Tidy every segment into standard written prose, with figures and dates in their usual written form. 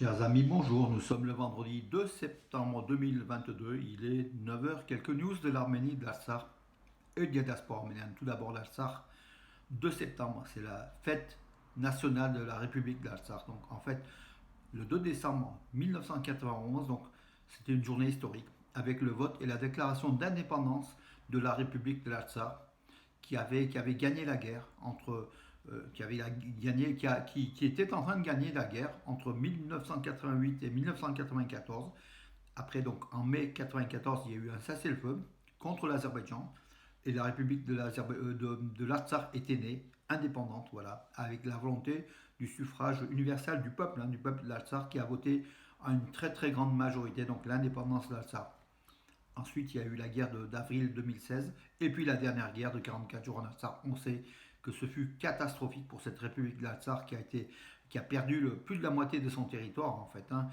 Chers amis, bonjour. Nous sommes le vendredi 2 septembre 2022. Il est 9 heures. Quelques news de l'Arménie, de l'Artsakh et de la diaspora arménienne. Tout d'abord, l'Artsakh, 2 septembre, c'est la fête nationale de la République d'Artsakh. Donc, en fait, le 2 décembre 1991, donc, c'était une journée historique avec le vote et la déclaration d'indépendance de la République de l'Artsakh qui avait gagné la guerre entre qui était en train de gagner la guerre entre 1988 et 1994. Après, donc, en mai 1994, il y a eu un cessez-le-feu contre l'Azerbaïdjan et la République de l'Artsakh était née, indépendante, voilà, avec la volonté du suffrage universel du peuple de l'Artsakh qui a voté à une très très grande majorité, donc l'indépendance de l'Artsakh. Ensuite, il y a eu la guerre d'avril 2016 et puis la dernière guerre de 44 jours en Artsakh. On sait que ce fut catastrophique pour cette République de l'Artsakh qui a perdu plus de la moitié de son territoire en fait, hein,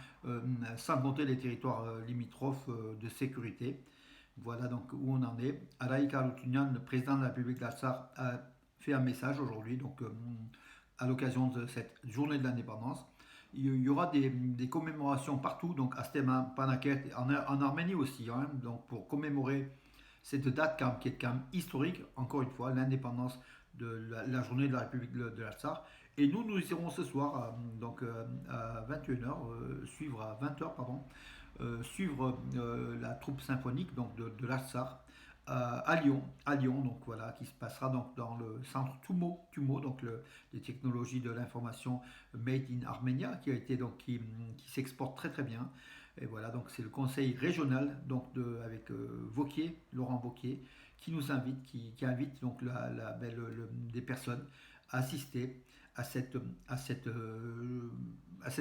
sans compter les territoires limitrophes de sécurité. Voilà donc où on en est. Araïk Haroutunian, le président de la République de l'Artsakh, a fait un message aujourd'hui, donc à l'occasion de cette journée de l'indépendance. Il y aura des commémorations partout, donc à Stepan, Panaket, en Arménie aussi, hein, donc pour commémorer cette date qui est quand même historique, encore une fois, l'indépendance de la journée de la République de l'Artsakh. Et nous irons ce soir, donc à 21h, suivre à 20h, pardon, suivre la troupe symphonique donc de l'Artsakh à Lyon, donc voilà, qui se passera donc dans le centre Tumo donc les technologies de l'information made in Armenia, qui s'exporte très très bien. Et voilà, donc c'est le conseil régional donc avec Vauquier, Laurent Vauquier, qui nous invite, qui invite donc des personnes à assister à cette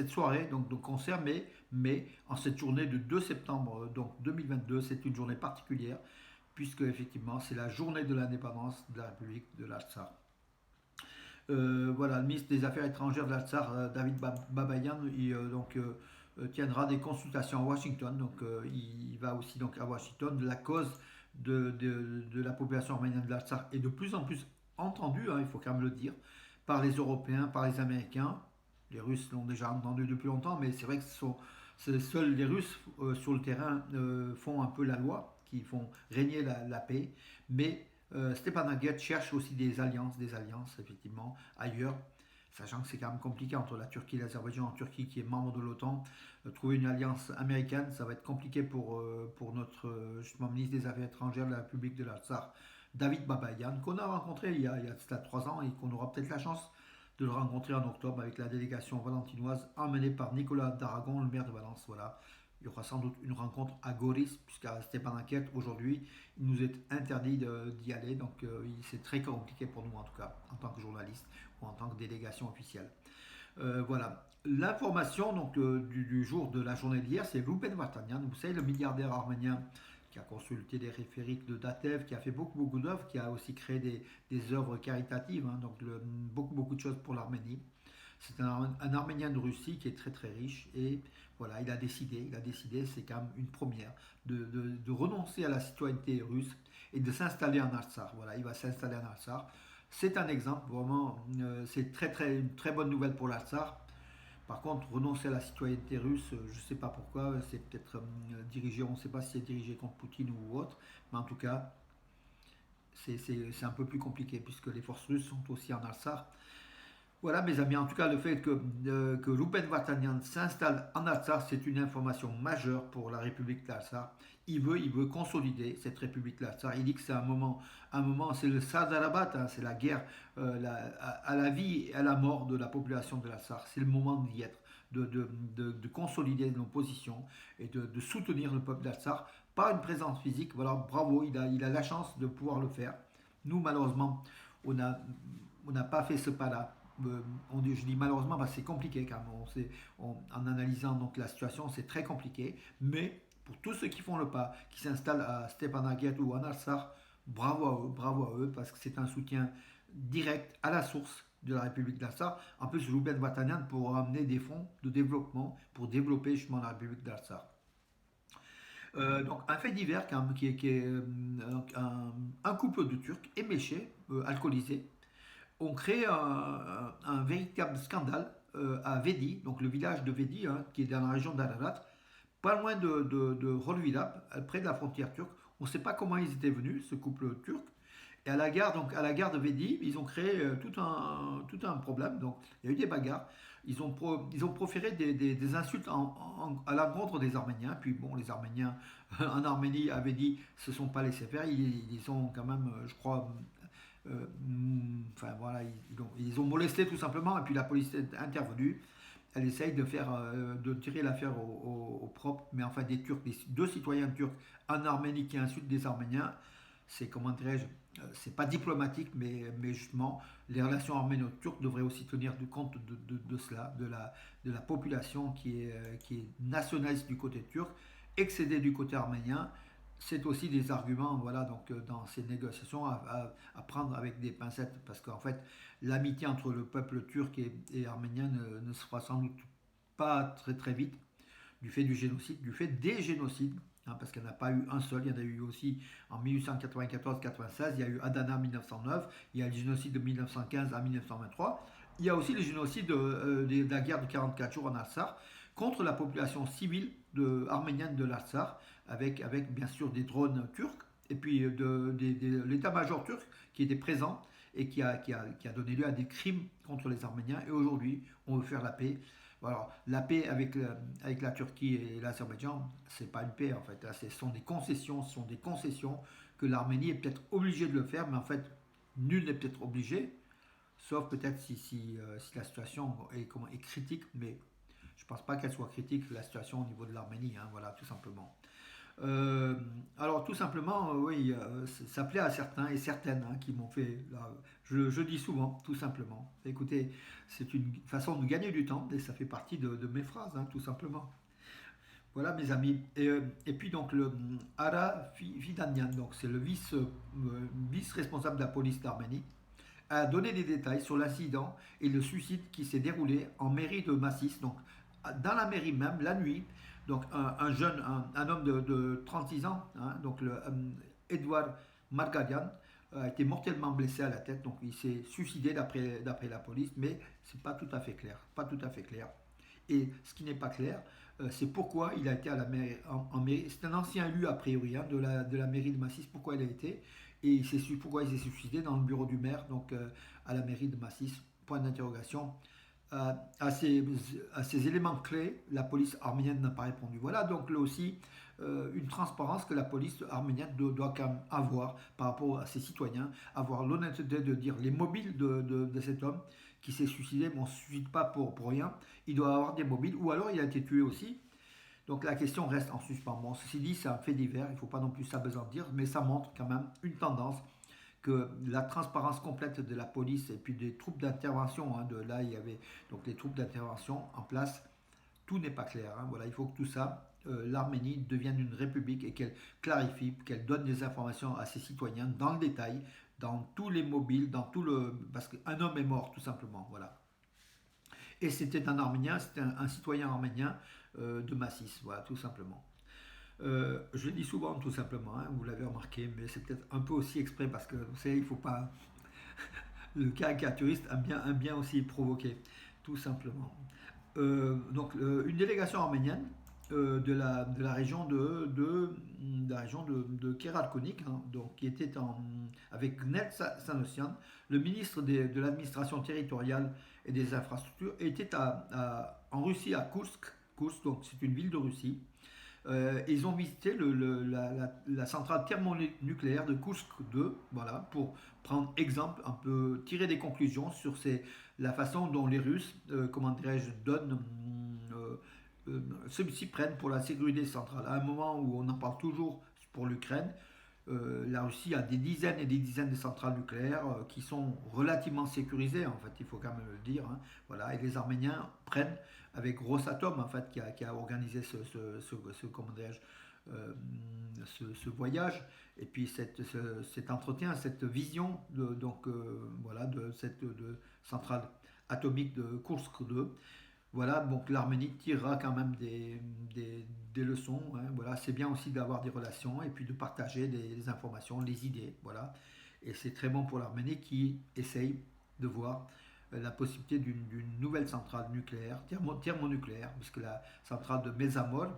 soirée donc de concert, mais en cette journée de 2 septembre donc 2022, c'est une journée particulière puisque effectivement c'est la journée de l'indépendance de la République de l'Artsakh. Voilà, le ministre des Affaires étrangères de l'Artsakh, David Babayan, tiendra des consultations à Washington. Donc, il va aussi donc à Washington. La cause de la population arménienne de l'Artsakh est de plus en plus entendue, hein, il faut quand même le dire, par les Européens, par les Américains. Les Russes l'ont déjà entendu depuis longtemps, mais c'est vrai que seuls les Russes sur le terrain font un peu la loi, qui font régner la paix. Mais Stepanakert cherche aussi des alliances effectivement ailleurs, sachant que c'est quand même compliqué entre la Turquie et l'Azerbaïdjan. En Turquie qui est membre de l'OTAN, trouver une alliance américaine, ça va être compliqué pour notre justement ministre des Affaires étrangères de la République de l'Artsakh, David Babayan, qu'on a rencontré il y a 3 ans et qu'on aura peut-être la chance de le rencontrer en octobre avec la délégation valentinoise emmenée par Nicolas Daragon, le maire de Valence. Voilà. Il y aura sans doute une rencontre à Goris, puisqu'à Stepanakert, aujourd'hui, il nous est interdit d'y aller. Donc, c'est très compliqué pour nous, en tout cas, en tant que journaliste ou en tant que délégation officielle. Voilà. L'information donc, du jour de la journée d'hier, c'est Rouben Vartanian. Vous savez, le milliardaire arménien qui a consulté les référiques de Datev, qui a fait beaucoup d'œuvres, qui a aussi créé des œuvres caritatives, hein, donc beaucoup de choses pour l'Arménie. C'est un Arménien de Russie qui est très très riche et voilà, il a décidé, c'est quand même une première, de renoncer à la citoyenneté russe et de s'installer en Artsakh. Voilà, il va s'installer en Artsakh. C'est un exemple, vraiment, c'est une très bonne nouvelle pour l'Artsakh. Par contre, renoncer à la citoyenneté russe, je ne sais pas pourquoi, c'est peut-être dirigé, on ne sait pas si c'est dirigé contre Poutine ou autre, mais en tout cas, c'est un peu plus compliqué puisque les forces russes sont aussi en Artsakh. Voilà mes amis, en tout cas le fait que Rouben Vartanian s'installe en Artsakh, c'est une information majeure pour la République d'Artsakh. Il veut consolider cette République d'Artsakh. Il dit que c'est un moment, c'est le Sadarabat, hein, c'est la guerre à la vie et à la mort de la population de l'Artsakh. C'est le moment d'y être, de consolider nos positions et de soutenir le peuple d'Artsakh par une présence physique. Voilà, bravo, il a la chance de pouvoir le faire. Nous, malheureusement, on n'a pas fait ce pas-là. Je dis malheureusement parce que c'est compliqué quand même. En analysant donc la situation, c'est très compliqué. Mais pour tous ceux qui font le pas, qui s'installent à Stepanakert ou à Artsakh, bravo à eux, parce que c'est un soutien direct à la source de la République d'Artsakh. En plus, Rouben Vartanian pourra amener des fonds de développement pour développer justement la République d'Artsakh. Donc un fait divers quand même, qui est un couple de Turcs éméchés, alcoolisés, ont créé un véritable scandale à Vedi, donc le village de Vedi, hein, qui est dans la région d'Ararat, pas loin de Horvilap, près de la frontière turque. On ne sait pas comment ils étaient venus, ce couple turc. Et à la gare, donc à la gare de Vedi, ils ont créé tout un problème. Donc il y a eu des bagarres. Ils ont proféré des insultes à l'encontre des Arméniens. Puis bon, les Arméniens en Arménie avaient dit se sont pas laissés faire. Ils ont quand même, je crois, enfin voilà, ils ont molesté tout simplement. Et puis la police est intervenue. Elle essaye de tirer l'affaire au propre. Mais enfin, des Turcs, deux citoyens turcs en Arménie qui insultent des Arméniens, c'est, comment dirais-je, c'est pas diplomatique, mais justement, les relations arméno-turques devraient aussi tenir compte de cela, de la population qui est nationaliste du côté turc, excédée du côté arménien. C'est aussi des arguments, voilà, donc dans ces négociations à prendre avec des pincettes, parce qu'en fait, l'amitié entre le peuple turc et arménien ne se fera sans doute pas très très vite, du fait du génocide, du fait des génocides, hein, parce qu'il n'y en a pas eu un seul, il y en a eu aussi en 1894-96, il y a eu Adana en 1909, il y a le génocide de 1915 à 1923, il y a aussi le génocide de la guerre de 44 jours en Artsakh contre la population civile arménienne de l'Artsakh, avec bien sûr des drones turcs, et puis l'état-major turc qui était présent et qui a donné lieu à des crimes contre les Arméniens. Et aujourd'hui, on veut faire la paix. Alors, la paix avec la Turquie et l'Azerbaïdjan, c'est pas une paix en fait. Là, ce sont des concessions que l'Arménie est peut-être obligée de le faire, mais en fait, nul n'est peut-être obligé, sauf peut-être si la situation est critique, mais je pense pas qu'elle soit critique, la situation au niveau de l'Arménie, hein, voilà, tout simplement. Euh, alors tout simplement, oui, ça plaît à certains et certaines, hein, qui m'ont fait, là, je dis souvent, tout simplement. Écoutez, c'est une façon de gagner du temps et ça fait partie de mes phrases, hein, tout simplement. Voilà mes amis. Et puis donc le Ara Fidanyan, donc c'est le vice-responsable de la police d'Arménie, a donné des détails sur l'incident et le suicide qui s'est déroulé en mairie de Massis, donc dans la mairie même, la nuit. Donc un jeune, un homme de 36 ans, hein, donc Edouard Margarian, a été mortellement blessé à la tête, donc il s'est suicidé d'après la police, mais c'est pas tout à fait clair, pas tout à fait clair. Et ce qui n'est pas clair, c'est pourquoi il a été à la mairie, en mairie. C'est un ancien élu a priori, hein, de la mairie de Massis, pourquoi il a été, et pourquoi il s'est suicidé dans le bureau du maire, donc à la mairie de Massis. Point d'interrogation. Euh, à, ces, à, ces, éléments clés, la police arménienne n'a pas répondu. Voilà donc là aussi une transparence que la police arménienne doit quand même avoir par rapport à ses citoyens, avoir l'honnêteté de dire les mobiles de cet homme qui s'est suicidé, mais on ne se suicide pas pour rien, il doit avoir des mobiles, ou alors il a été tué aussi. Donc la question reste en suspens. Bon, ceci dit, c'est un fait divers, il ne faut pas non plus s'apesantir, mais ça montre quand même une tendance que la transparence complète de la police et puis des troupes d'intervention, hein, là il y avait donc les troupes d'intervention en place, tout n'est pas clair, hein. Voilà, il faut que tout ça, l'Arménie devienne une république et qu'elle clarifie, qu'elle donne des informations à ses citoyens dans le détail, dans tous les mobiles, dans tout le, parce qu'un homme est mort tout simplement, voilà. Et c'était un Arménien, c'était un citoyen arménien de Massis, voilà, tout simplement. Je le dis souvent, tout simplement, hein, vous l'avez remarqué, mais c'est peut-être un peu aussi exprès parce que vous savez, il ne faut pas. Le caricaturiste aime bien aussi provoquer, tout simplement. Une délégation arménienne de la région de la région de Kéralkonik, hein, donc, qui était avec Gnel Sanossian, le ministre de l'administration territoriale et des infrastructures, était en Russie, à Kursk. Kursk, donc c'est une ville de Russie. Ils ont visité la centrale thermonucléaire de Kursk 2, voilà, pour prendre exemple, un peu tirer des conclusions sur la façon dont les Russes, comment dirais-je, s'y prennent pour la sécurité centrale. À un moment où on en parle toujours pour l'Ukraine, la Russie a des dizaines et des dizaines de centrales nucléaires qui sont relativement sécurisées, en fait, il faut quand même le dire, hein. Voilà, et les Arméniens prennent avec Rosatom, en fait, qui a organisé comment ce voyage, et puis cet entretien, cette vision voilà, de cette centrale atomique de Kursk 2. Voilà, donc l'Arménie tirera quand même des leçons, hein. Voilà, c'est bien aussi d'avoir des relations et puis de partager des informations, les idées. Voilà. Et c'est très bon pour l'Arménie qui essaye de voir la possibilité d'une nouvelle centrale nucléaire, thermonucléaire, puisque la centrale de Mesamol,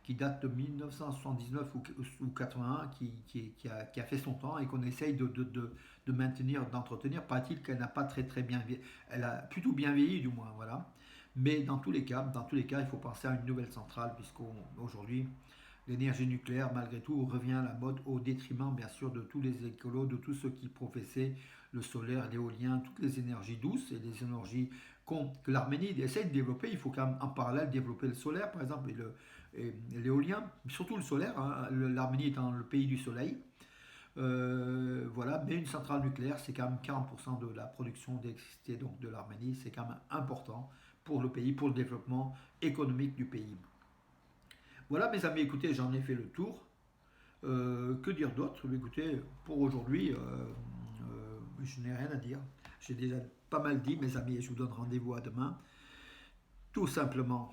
qui date de 1979 ou 81, qui a fait son temps et qu'on essaye de maintenir, d'entretenir. Paraît-il qu'elle n'a pas très bien vieilli, elle a plutôt bien vieilli du moins, voilà. Mais dans tous les cas, il faut penser à une nouvelle centrale, puisqu'aujourd'hui, l'énergie nucléaire, malgré tout, revient à la mode au détriment, bien sûr, de tous les écolos, de tous ceux qui professaient le solaire, l'éolien, toutes les énergies douces et les énergies que l'Arménie essaie de développer. Il faut quand même en parallèle développer le solaire, par exemple, et l'éolien, surtout le solaire, hein, l'Arménie étant le pays du soleil. Voilà, mais une centrale nucléaire, c'est quand même 40% de la production d'électricité donc de l'Arménie, c'est quand même important pour le pays, pour le développement économique du pays. Voilà mes amis, écoutez, j'en ai fait le tour. Que dire d'autre? Écoutez, pour aujourd'hui, je n'ai rien à dire. J'ai déjà pas mal dit, mes amis, et je vous donne rendez-vous à demain. Tout simplement.